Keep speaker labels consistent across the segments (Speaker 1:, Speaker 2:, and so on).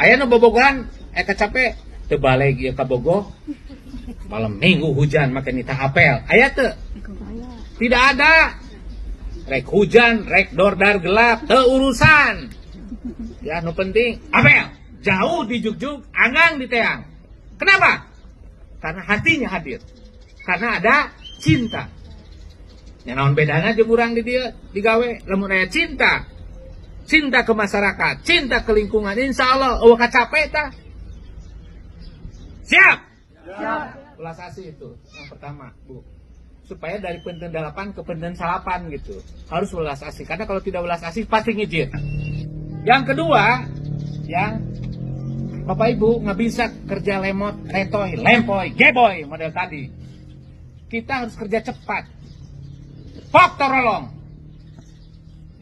Speaker 1: Aya nu bobogohan capek teu balik ieu ka Bogor. Malam minggu hujan make nita apel. Aya teu? Tidak ada. Rek hujan, rek dordar gelap, teu urusan. Ya, nu penting apel. Jauh di jugjug, anggang di teang. Kenapa? Karena hatinya hadir. Karena ada cinta. Ya naon bedana jeung urang di dieu digawe lamun aya cinta. Cinta ke masyarakat, cinta ke lingkungan, insya Allah eueuh capek tah. Siap? Siap. Ulas asih itu yang pertama, Bu. Supaya dari penten 8 ke penten 8 gitu. Harus ulas asih, karena kalau tidak ulas asih pasti ngijit. Yang kedua, yang Bapak Ibu nggak bisa kerja lemot, letoy, lempoy, geboy model tadi. Kita harus kerja cepat. Pok torolong.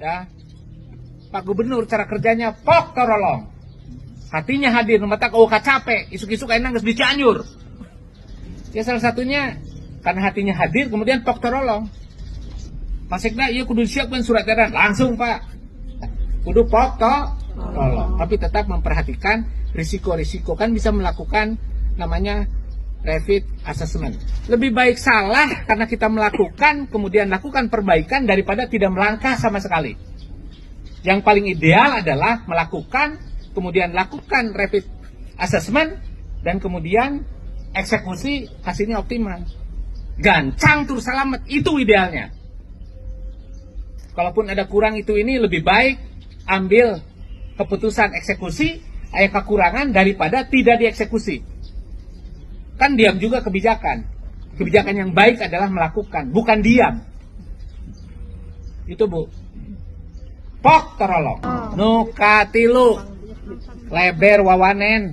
Speaker 1: Ya. Pak Gubernur cara kerjanya pok torolong. Hatinya hadir, mata kau capek, isuk-isuk enak geus di Cianjur. Ya salah satunya karena hatinya hadir, kemudian pok torolong. Pasekna ieu kudu siapkeun surat edaran langsung, Pak. Kudu pok torolong, tapi tetap memperhatikan risiko-risiko, kan bisa melakukan namanya rapid assessment. Lebih baik salah karena kita melakukan, kemudian lakukan perbaikan daripada tidak melangkah sama sekali. Yang paling ideal adalah melakukan, kemudian lakukan rapid assessment, dan kemudian eksekusi hasilnya optimal. Gancang tur salamet, itu idealnya. Kalaupun ada kurang itu ini, lebih baik ambil keputusan eksekusi, aya kekurangan daripada tidak dieksekusi. Kan diam juga kebijakan. Kebijakan yang baik adalah melakukan, bukan diam. Itu, Bu. Pok torolong. Nu katilu leber wawanen.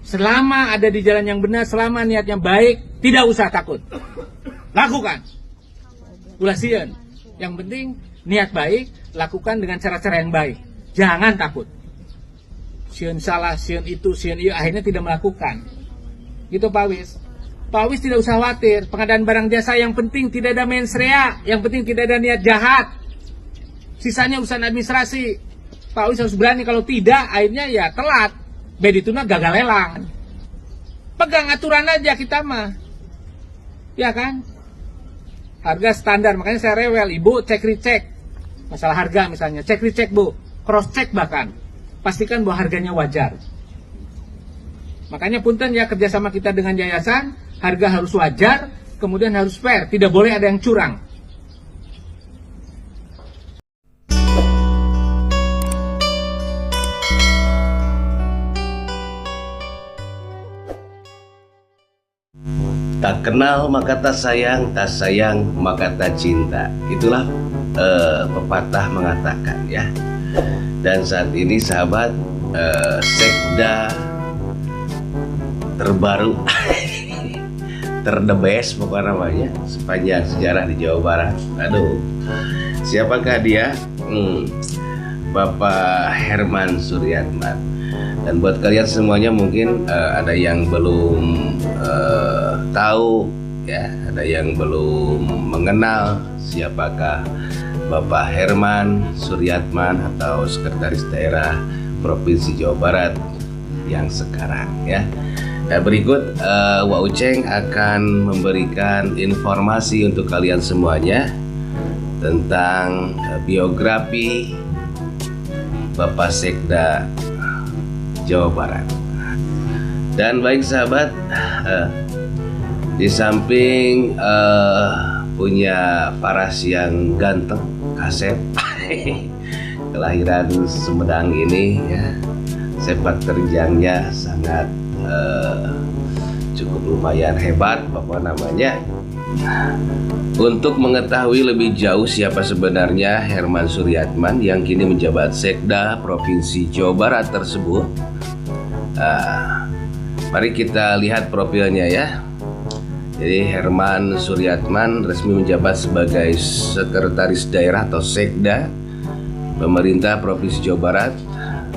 Speaker 1: Selama ada di jalan yang benar, selama niatnya baik, tidak usah takut. Lakukan. Ulah sieun. Yang penting niat baik, lakukan dengan cara-cara yang baik. Jangan takut. Sieun salah, sieun itu, sieun ieu, akhirnya tidak melakukan. Gitu Pak Wis. Pak Wis tidak usah khawatir. Pengadaan barang jasa yang penting tidak ada mens rea, yang penting tidak ada niat jahat. Sisanya urusan administrasi. Pak Wis harus berani, kalau tidak akhirnya ya telat. Bedituna gagal lelang. Pegang aturan aja kita mah. Ya kan? Harga standar, makanya saya rewel, Ibu cek recek. Masalah harga misalnya, cek recek Bu. Cross check bahkan. Pastikan bahwa harganya wajar. Makanya punten ya, kerjasama kita dengan yayasan, harga harus wajar, kemudian harus fair, tidak boleh ada yang curang.
Speaker 2: Tak kenal maka tak sayang maka tak cinta. Itulah pepatah mengatakan ya. Dan saat ini sahabat, sekda terbaru terdebes pokoknya namanya sepanjang sejarah di Jawa Barat. Aduh, siapakah dia? Bapak Herman Suryatman. Dan buat kalian semuanya mungkin ada yang belum tahu ya, ada yang belum mengenal siapakah Bapak Herman Suryatman atau Sekretaris Daerah Provinsi Jawa Barat yang sekarang ya. Berikut Wak Uceng akan memberikan informasi untuk kalian semuanya tentang biografi Bapak Sekda Jawa Barat. Dan baik sahabat, di samping punya paras yang ganteng, Kasep, kelahiran Sumedang ini ya, sepak terjangnya sangat cukup lumayan hebat Bapak namanya. Untuk mengetahui lebih jauh siapa sebenarnya Herman Suryatman yang kini menjabat Sekda Provinsi Jawa Barat tersebut, mari kita lihat profilnya ya. Jadi Herman Suryatman resmi menjabat sebagai Sekretaris Daerah atau Sekda Pemerintah Provinsi Jawa Barat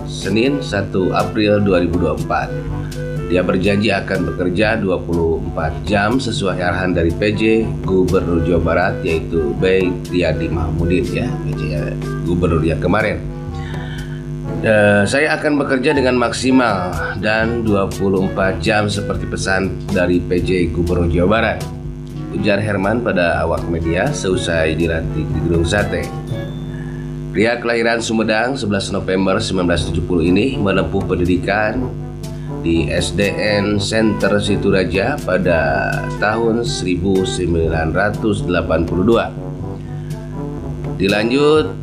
Speaker 2: Senin 1 April 2024. Dia berjanji akan bekerja 24 jam sesuai arahan dari PJ Gubernur Jawa Barat, yaitu B. Riyadi Mahmudin ya, PJ Gubernur yang kemarin. Saya akan bekerja dengan maksimal dan 24 jam seperti pesan dari PJ Gubernur Jawa Barat, ujar Herman pada awak media seusai dilantik di Gedung Sate. Pria kelahiran Sumedang 11 November 1970 ini menempuh pendidikan di SDN Center Situraja pada tahun 1982. Dilanjut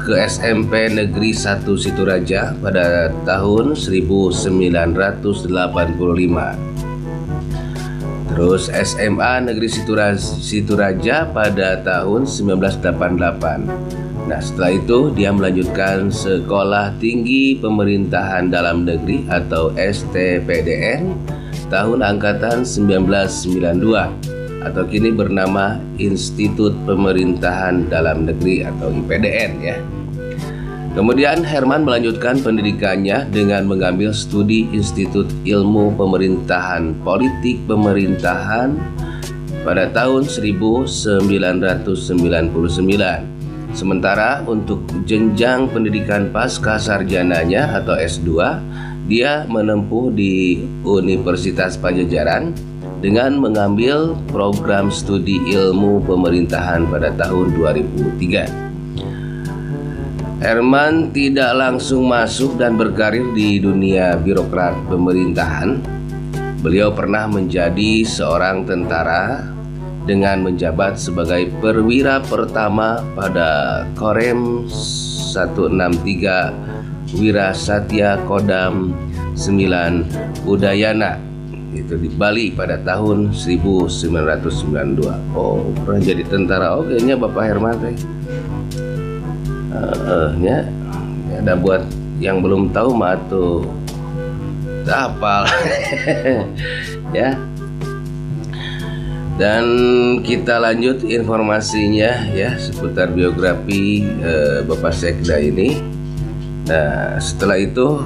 Speaker 2: ke SMP Negeri 1 Situraja pada tahun 1985. Terus SMA Negeri Situraja pada tahun 1988. Nah, setelah itu dia melanjutkan Sekolah Tinggi Pemerintahan Dalam Negeri atau STPDN tahun angkatan 1992 atau kini bernama Institut Pemerintahan Dalam Negeri atau IPDN ya. Kemudian Herman melanjutkan pendidikannya dengan mengambil studi Institut Ilmu Pemerintahan Politik Pemerintahan pada tahun 1999. Sementara untuk jenjang pendidikan pasca sarjananya atau S2, dia menempuh di Universitas Pajajaran dengan mengambil program studi ilmu pemerintahan pada tahun 2003. Herman tidak langsung masuk dan berkarir di dunia birokrat pemerintahan. Beliau pernah menjadi seorang tentara dengan menjabat sebagai perwira pertama pada Korem 163 Wira Satya Kodam 9 Udayana, itu di Bali pada tahun 1992. Oh, pernah jadi tentara. Oh, kayaknya Bapak Herman teh. Ya, ada buat yang belum tahu mah tuh hafal. Ya. Dan kita lanjut informasinya ya seputar biografi Bapak Sekda ini. Nah, setelah itu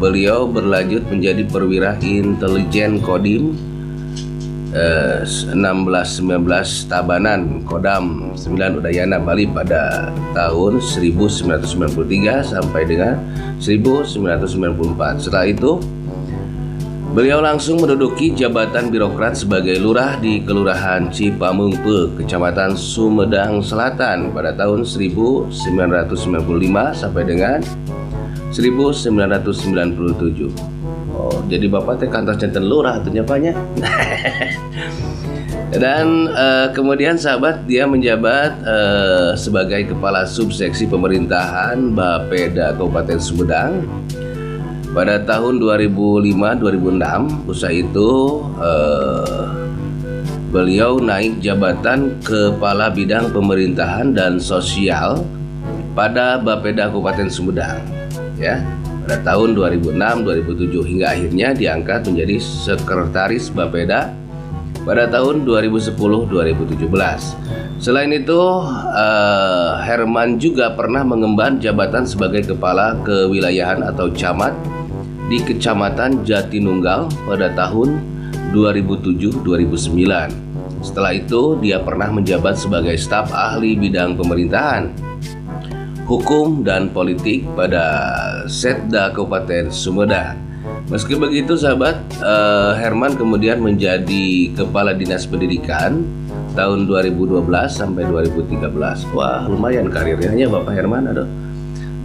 Speaker 2: beliau berlanjut menjadi perwira intelijen Kodim 1619 Tabanan Kodam 9 Udayana Bali pada tahun 1993 sampai dengan 1994. Setelah itu beliau langsung menduduki jabatan birokrat sebagai lurah di Kelurahan Cipamungpe, Kecamatan Sumedang Selatan pada tahun 1995 sampai dengan 1997. Oh, jadi Bapak teh kantor janten lurah atunya banyak. Dan kemudian sahabat dia menjabat sebagai kepala subseksi pemerintahan Bapeda Kabupaten Sumedang pada tahun 2005-2006. Usai itu beliau naik jabatan kepala bidang pemerintahan dan sosial pada Bapeda Kabupaten Sumedang ya pada tahun 2006-2007 hingga akhirnya diangkat menjadi sekretaris Bapeda pada tahun 2010-2017. Selain itu Herman juga pernah mengemban jabatan sebagai kepala kewilayahan atau camat di Kecamatan Jatinunggal pada tahun 2007-2009. Setelah itu dia pernah menjabat sebagai staf ahli bidang pemerintahan, hukum dan politik pada Setda Kabupaten Sumedang. Meski begitu sahabat, Herman kemudian menjadi kepala dinas pendidikan tahun 2012 sampai 2013. Wah, lumayan karirnya Bapak Herman, aduh.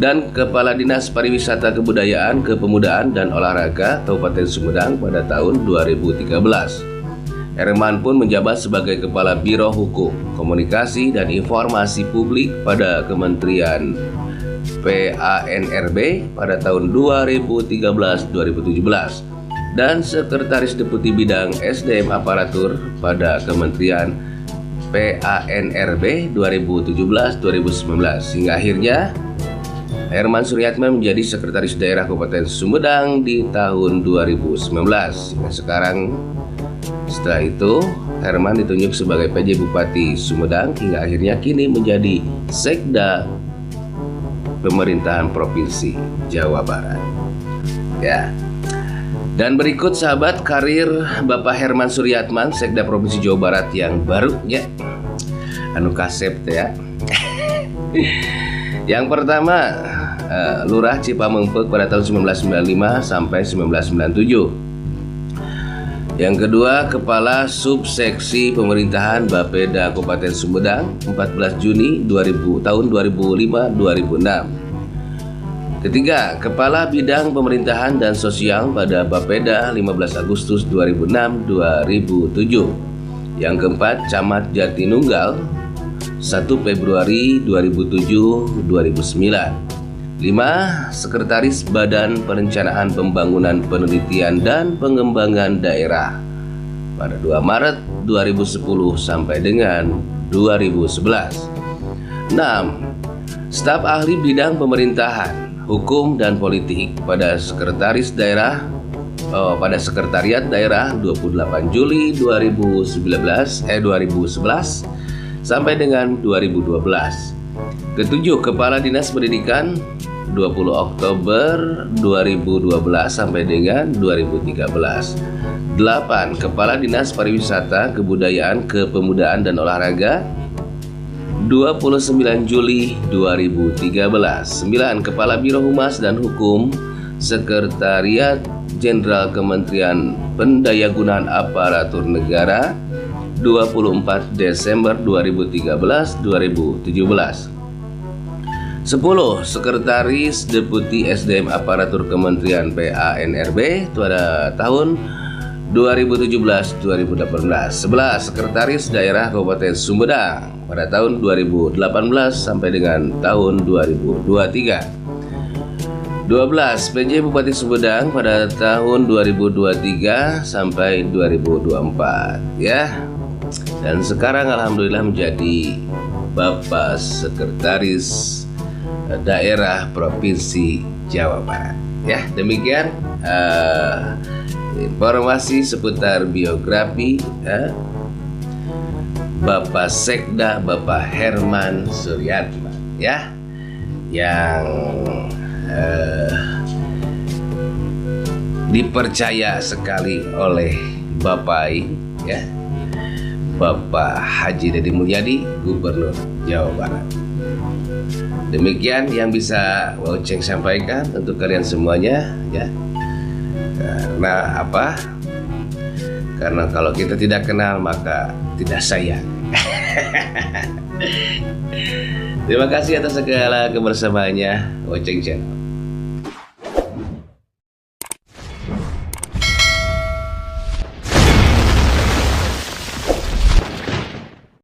Speaker 2: Dan kepala dinas pariwisata kebudayaan, kepemudaan dan olahraga Kabupaten Sumedang pada tahun 2013. Herman pun menjabat sebagai Kepala Biro Hukum, Komunikasi dan Informasi Publik pada Kementerian PANRB pada tahun 2013-2017 dan Sekretaris Deputi Bidang SDM Aparatur pada Kementerian PANRB 2017-2019 hingga akhirnya Herman Suryatman menjadi Sekretaris Daerah Kabupaten Sumedang di tahun 2019. Sekarang setelah itu Herman ditunjuk sebagai PJ Bupati Sumedang hingga akhirnya kini menjadi Sekda Pemerintahan Provinsi Jawa Barat. Ya. Dan berikut sahabat karir Bapak Herman Suryatman, Sekda Provinsi Jawa Barat yang baru ya. Anu kasep ya. Yang pertama, Lurah Cipamengpeuk pada tahun 1995 sampai 1997. Yang kedua, Kepala Subseksi Pemerintahan Bapeda Kabupaten Sumedang 14 Juni tahun 2005-2006. Ketiga, Kepala Bidang Pemerintahan dan Sosial pada Bapeda 15 Agustus 2006-2007. Yang keempat, Camat Jatinunggal 1 Februari 2007-2009. 5. Sekretaris Badan Perencanaan Pembangunan Penelitian dan Pengembangan Daerah pada 2 Maret 2010 sampai dengan 2011. 6. Staf Ahli Bidang Pemerintahan, Hukum dan Politik pada Sekretariat Daerah 28 Juli 2011 sampai dengan 2012. Ketujuh, Kepala Dinas Pendidikan 20 Oktober 2012 sampai dengan 2013. 8. Kepala Dinas Pariwisata, Kebudayaan, Kepemudaan dan Olahraga 29 Juli 2013. 9. Kepala Biro Humas dan Hukum Sekretariat Jenderal Kementerian Pendayagunaan Aparatur Negara 24 Desember 2013-2017. 10. Sekretaris Deputi SDM Aparatur Kementerian PANRB pada tahun 2017-2018. 11. Sekretaris Daerah Kabupaten Sumedang pada tahun 2018 sampai dengan tahun 2023. 12. PJ Bupati Sumedang pada tahun 2023 sampai 2024 ya. Dan sekarang alhamdulillah menjadi Bapak Sekretaris Daerah Provinsi Jawa Barat. Ya, demikian informasi seputar biografi Bapak Sekda Bapak Herman Suryatman ya, yang dipercaya sekali oleh Bapak ya, Bapak Haji Deddy Mulyadi, Gubernur Jawa Barat. Demikian yang bisa Oceng sampaikan untuk kalian semuanya ya. Karena apa? Karena kalau kita tidak kenal maka tidak sayang. Terima kasih atas segala kebersamaannya Oceng Channel.